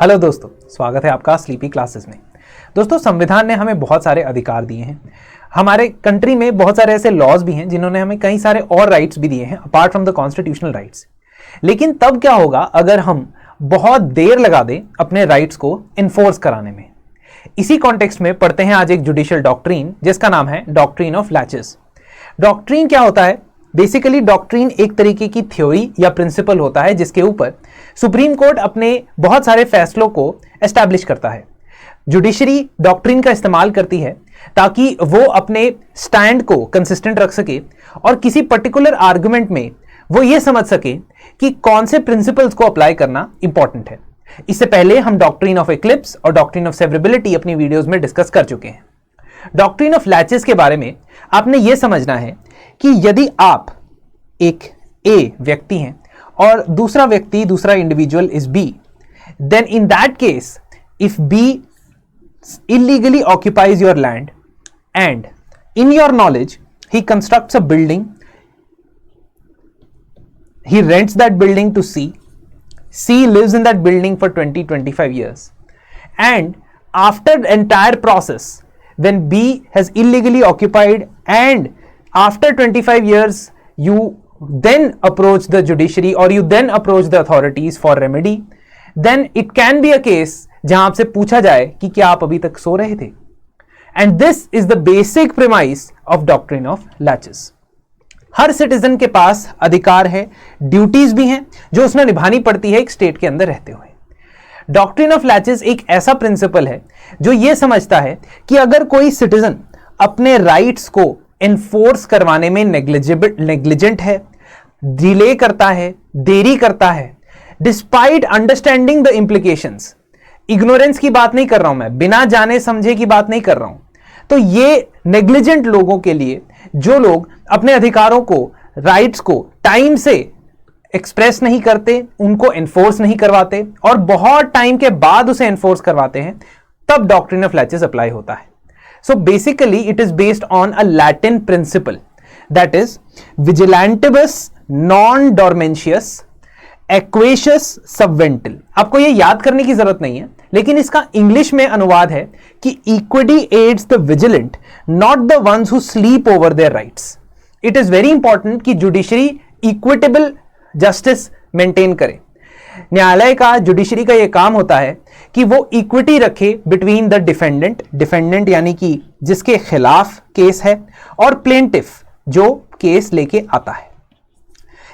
Hello दोस्तों, स्वागत है आपका स्लीपी क्लासेस में। दोस्तों, संविधान ने हमें बहुत सारे अधिकार दिए हैं। हमारे कंट्री में बहुत सारे ऐसे लॉज भी हैं जिन्होंने हमें कई सारे और राइट्स भी दिए हैं apart from the constitutional rights. लेकिन तब क्या होगा अगर हम बहुत देर लगा दें अपने राइट्स को इन्फोर्स कराने में। इसी कॉन्टेक्स्ट में पढ़ते हैं आज एक जुडिशियल डॉक्ट्रीन जिसका नाम है डॉक्ट्रीन ऑफ लैचेस। डॉक्ट्रीन क्या होता है? बेसिकली डॉक्ट्रीन एक तरीके की थ्योरी या प्रिंसिपल होता है जिसके ऊपर सुप्रीम कोर्ट अपने बहुत सारे फैसलों को एस्टैब्लिश करता है। जुडिशरी डॉक्ट्रीन का इस्तेमाल करती है ताकि वो अपने स्टैंड को कंसिस्टेंट रख सके और किसी पर्टिकुलर आर्गुमेंट में वो ये समझ सके कि कौन से प्रिंसिपल्स को अप्लाई करना इंपॉर्टेंट है। इससे पहले हम डॉक्ट्रीन ऑफ एक्लिप्स और डॉक्ट्रीन ऑफ सेवरेबिलिटी अपनी वीडियोस में डिस्कस कर चुके हैं। डॉक्ट्रीन ऑफ लैचेस के बारे में आपने यह समझना है कि यदि आप एक ए व्यक्ति हैं और दूसरा individual is B, then in that case if B illegally occupies your land and in your knowledge he constructs a building, he rents that building to C lives in that building for 20-25 years, and after the entire process when B has illegally occupied and after 25 years you then approach the judiciary or you then approach the authorities for remedy, then it can be a case जहां आपसे पूछा जाए कि क्या आप अभी तक सो रहे थे। And this is the basic premise of doctrine of latches. Her citizen के पास अधिकार है, ड्यूटीज भी हैं जो उसने निभानी पड़ती है एक स्टेट के अंदर रहते हुए। डॉक्ट्रिन ऑफ लैचेस एक ऐसा प्रिंसिपल है जो यह समझता है कि अगर कोई सिटीजन अपने राइट्स को एनफोर्स करवाने में नेग्लिजेंट है, डिले करता है, देरी करता है, despite understanding the implications, ignorance की बात नहीं कर रहा हूं मैं, बिना जाने समझे की बात नहीं कर रहा हूं, तो ये नेग्लिजेंट लोगों के लिए, जो लोग अपने अधिकारों को, राइट्स को टाइम से एक्सप्रेस नहीं करते, उनको एनफोर्स नहीं करवाते और बहुत टाइम के बाद उसे एनफोर्स करवाते हैं, तब डॉक्ट्रिन ऑफ लैचेस अप्लाई होता है। So basically it is based on a Latin principle that is विजिलेंटिबस नॉन डॉर्मेंशियस एक्वेशियस सबवेंटिल। आपको यह याद करने की जरूरत नहीं है, लेकिन इसका इंग्लिश में अनुवाद है कि equity aids the vigilant not the ones who sleep over their rights. It is very important कि जुडिशरी इक्विटेबल जस्टिस मेंटेन करे। न्यायालय का, जुडिशरी का यह काम होता है कि वो इक्विटी रखे बिटवीन द डिफेंडेंट यानी कि जिसके खिलाफ केस है, और प्लेंटिफ जो केस लेके आता है।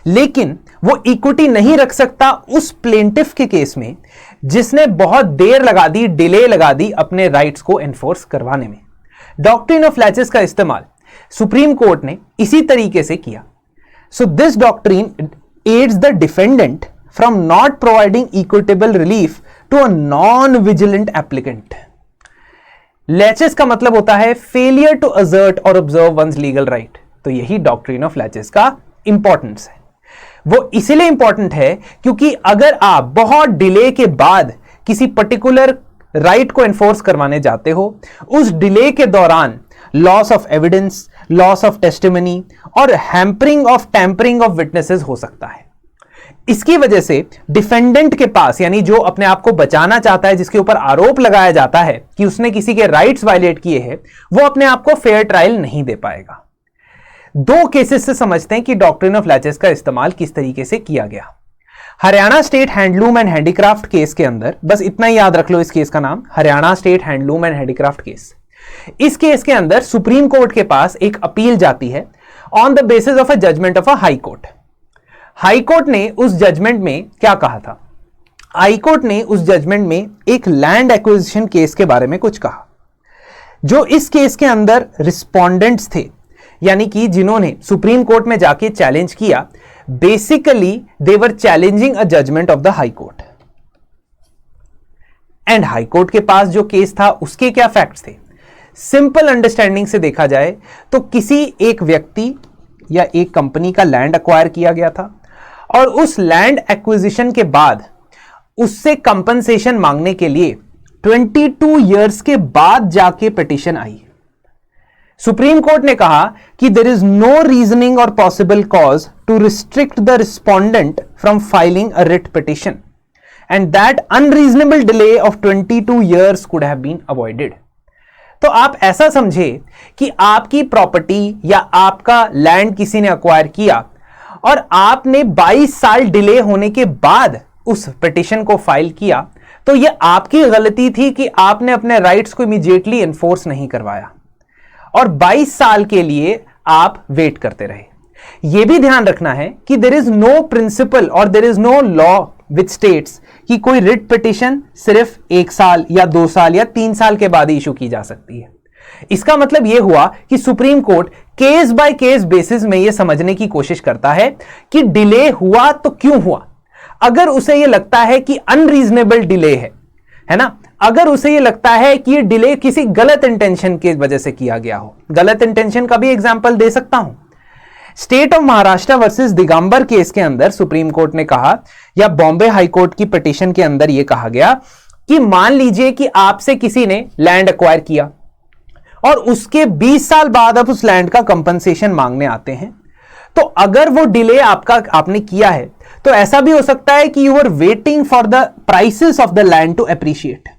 लेकिन वो इक्विटी नहीं रख सकता उस प्लेंटिफ के केस में जिसने बहुत देर लगा दी, डिले लगा दी अपने राइट्स को एनफोर्स करवाने में। डॉक्ट्रिन ऑफ लैचेस का इस्तेमाल सुप्रीम कोर्ट ने इसी तरीके से किया। So this doctrine aids the defendant from not providing equitable relief to a non vigilant applicant. Laches का मतलब होता है फेलियर टू असर्ट और ऑब्जर्व वंस लीगल राइट। तो यही डॉक्ट्रिन ऑफ लैचेस का इंपॉर्टेंस है। वो इसलिए इंपॉर्टेंट है क्योंकि अगर आप बहुत डिले के बाद किसी पर्टिकुलर राइट को एनफोर्स करवाने जाते हो, उस डिले के दौरान loss of evidence, loss of testimony और टैंपरिंग ऑफ विटनेसेस हो सकता है। इसकी वजह से डिफेंडेंट के पास, यानी जो अपने आप को बचाना चाहता है, जिसके ऊपर आरोप लगाया जाता है कि उसने किसी के राइट्स वायलेट किए हैं, वो अपने आप को फेयर ट्रायल नहीं दे पाएगा। दो केसेस से समझते हैं कि डॉक्ट्रिन ऑफ लैचेस का इस्तेमाल किस तरीके से किया गया। Haryana state handloom and handicraft case के अंदर, बस इतना ही याद रख लो इस केस का नाम, Haryana state handloom and handicraft case. इस केस के अंदर सुप्रीम कोर्ट के पास एक अपील जाती है on the basis of a judgment of a high court. High court ने उस जजमेंट में क्या कहा था? हाई कोर्ट ने उस जजमेंट में एक लैंड एक्विजिशन केस के बारे में कुछ कहा। जो इस केस के अंदर रिस्पोंडेंट्स थे, यानी कि जिन्होंने सुप्रीम कोर्ट में जाके चैलेंज किया, basically they were challenging a judgment of the high court. And high court के पास जो केस था उसके क्या फैक्ट्स थे? सिंपल अंडरस्टैंडिंग से देखा जाए तो किसी एक व्यक्ति या एक कंपनी का लैंड अक्वायर किया गया था और उस लैंड एक्विजिशन के बाद उससे कंपनसेशन मांगने के लिए 22 इयर्स के बाद जाके पिटीशन आई। सुप्रीम कोर्ट ने कहा कि देयर इज नो रीजनिंग और possible cause to restrict the respondent from filing a writ petition and that unreasonable delay of 22 years could have been avoided. तो आप ऐसा समझे कि आपकी प्रॉपर्टी या आपका लैंड किसी ने अक्वायर किया और आपने 22 साल डिले होने के बाद उस पिटिशन को फाइल किया, तो यह आपकी गलती थी कि आपने अपने राइट्स को इमीडिएटली एनफोर्स नहीं करवाया और 22 साल के लिए आप वेट करते रहे। यह भी ध्यान रखना है कि देयर इज नो प्रिंसिपल और there is no law which states कि कोई रिट पिटिशन सिर्फ 1 साल या 2 साल या 3 साल के बाद इशू की जा सकती है। इसका मतलब यह हुआ कि supreme court case by case basis में यह समझने की कोशिश करता है कि डिले हुआ तो क्यों हुआ। अगर उसे यह लगता है कि अनरीजनेबल डिले है ना, अगर उसे यह लगता है कि यह डिले किसी गलत इंटेंशन की वजह से किया गया हो, गलत इंटेंशन का भी एग्जांपल दे सकता हूं। State of Maharashtra versus Digambar case के अंदर सुप्रीम कोर्ट ने कहा, या बॉम्बे हाई कोर्ट की पिटीशन के अंदर यह कहा गया कि मान लीजिए कि आपसे किसी ने लैंड एक्वायर किया और उसके 20 साल बाद आप उस लैंड का कंपनसेशन मांगने आते हैं, तो अगर वो डिले आपने किया है तो ऐसा भी हो सकता है कि you are waiting for the prices of the land to appreciate,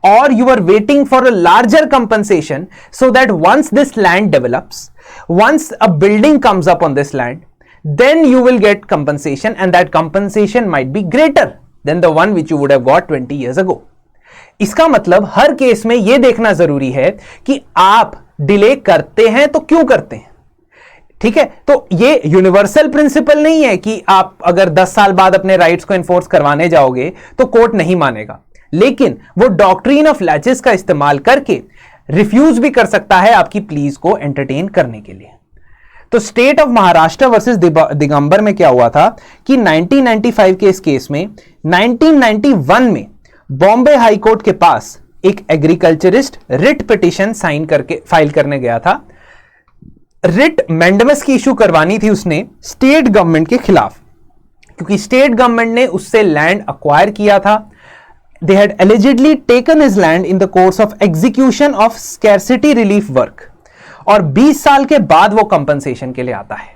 or you are waiting for a larger compensation so that once this land develops, once a building comes up on this land, then you will get compensation and that compensation might be greater than the one which you would have got 20 years ago. इसका मतलब हर case में यह देखना जरूरी है कि आप delay करते हैं तो क्यों करते हैं। ठीक है, तो ये यूनिवर्सल प्रिंसिपल नहीं है कि आप अगर 10 साल बाद अपने राइट्स को एनफोर्स करवाने जाओगे तो कोर्ट नहीं मानेगा, लेकिन वो डॉक्ट्रीन ऑफ लैचेस का इस्तेमाल करके रिफ्यूज भी कर सकता है आपकी प्लीज को एंटरटेन करने के लिए। तो state of Maharashtra versus Digambar में क्या हुआ था कि 1995 के इस केस में 1991 में बॉम्बे हाई कोर्ट के पास एक एग्रीकल्चरिस्ट रिट पिटीशन फाइल करने गया था। रिट मैंडमस की इशू करवानी थी उसने स्टेट गवर्नमेंट के खिलाफ, क्योंकि स्टेट गवर्नमेंट ने उससे लैंड अक्वायर किया था। They had allegedly taken his land in the course of execution of scarcity relief work, और 20 साल के बाद वो कंपनसेशन के लिए आता है।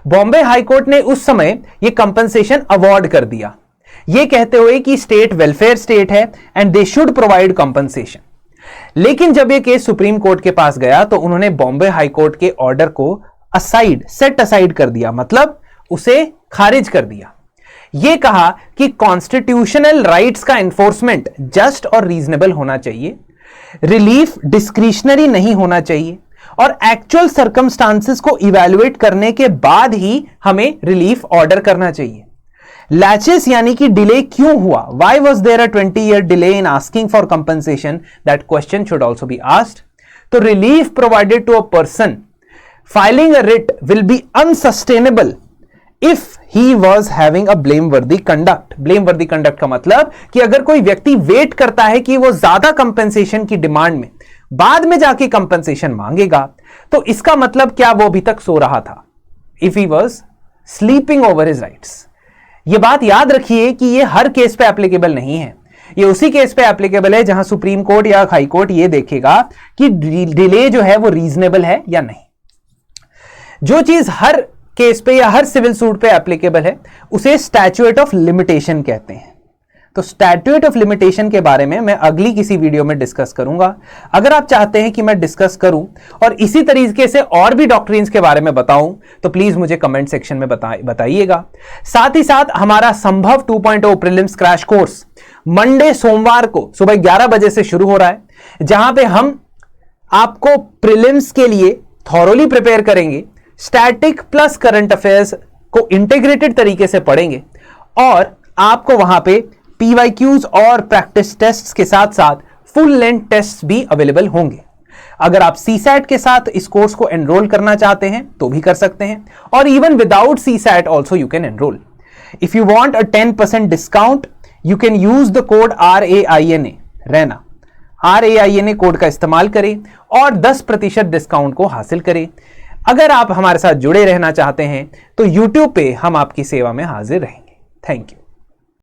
बॉम्बे हाई कोर्ट ने उस समय ये कंपनसेशन अवॉर्ड कर दिया, ये कहते हुए कि स्टेट वेलफेयर स्टेट है and they should provide compensation. लेकिन जब ये केस सुप्रीम कोर्ट के पास गया तो उन्होंने बॉम्बे हाई कोर्ट के ऑर्डर को सेट असाइड कर दिया, मतलब उसे खारिज कर दिया। यह कहा कि कॉन्स्टिट्यूशनल राइट्स का एनफोर्समेंट जस्ट और रीजनेबल होना चाहिए, रिलीफ डिस्क्रिशनरी नहीं होना चाहिए और एक्चुअल सर्कमस्टांसेस को इवैल्यूएट करने के बाद ही हमें रिलीफ ऑर्डर करना चाहिए। लैचेस यानी कि डिले क्यों हुआ, why was there a 20-year delay in asking for compensation, that question should also be asked. तो relief provided to a person filing a writ will be unsustainable if he was having a blameworthy conduct। blameworthy conduct का मतलब कि अगर कोई व्यक्ति wait करता है कि वो ज्यादा कंपेंसेशन की डिमांड में बाद में जाके कंपेंसेशन मांगेगा, तो इसका मतलब क्या वो अभी तक सो रहा था, if he was sleeping over his rights। ये बात याद रखिए कि ये हर केस पे एप्लीकेबल नहीं है, ये उसी केस पे एप्लीकेबल है जहां सुप्रीम कोर्ट या हाई कोर्ट ये देखेगा कि डिले जो है वो रीजनेबल है या नहीं। जो चीज हर केस पे या हर सिविल सूट पे एप्लीकेबल है उसे स्टैट्यूट ऑफ लिमिटेशन कहते हैं। तो स्टैट्यूट ऑफ लिमिटेशन के बारे में मैं अगली किसी वीडियो में डिस्कस करूंगा। अगर आप चाहते हैं कि मैं डिस्कस करूं और इसी तरीके से और भी डॉक्ट्रिन्स के बारे में बताऊं तो प्लीज मुझे कमेंट सेक्शन में बताइएगा। साथ ही साथ हमारा संभव 2.0 प्रीलिम्स क्रैश कोर्स मंडे सोमवार को सुबह 11 बजे से शुरू हो रहा है, जहां पे हम आपको प्रीलिम्स के लिए थॉरोली प्रिपेयर करेंगे, स्टैटिक प्लस करंट अफेयर्स को इंटीग्रेटेड तरीके से पढ़ेंगे और आपको वहां पे पीवाईक्यूज और प्रैक्टिस टेस्ट्स के साथ साथ फुल लेंथ टेस्ट्स भी अवेलेबल होंगे। अगर आप सीसैट के साथ इस कोर्स को एनरोल करना चाहते हैं तो भी कर सकते हैं, और even without CSAT also you can enrol. If you want a 10% discount you can use the code RAINA RAINA code का इस्तेमाल करें और 10% डिस्काउंट को हासिल करें। अगर आप हमारे साथ जुड़े रहना चाहते हैं तो YouTube पे हम आपकी सेवा में हाजिर रहेंगे। Thank you.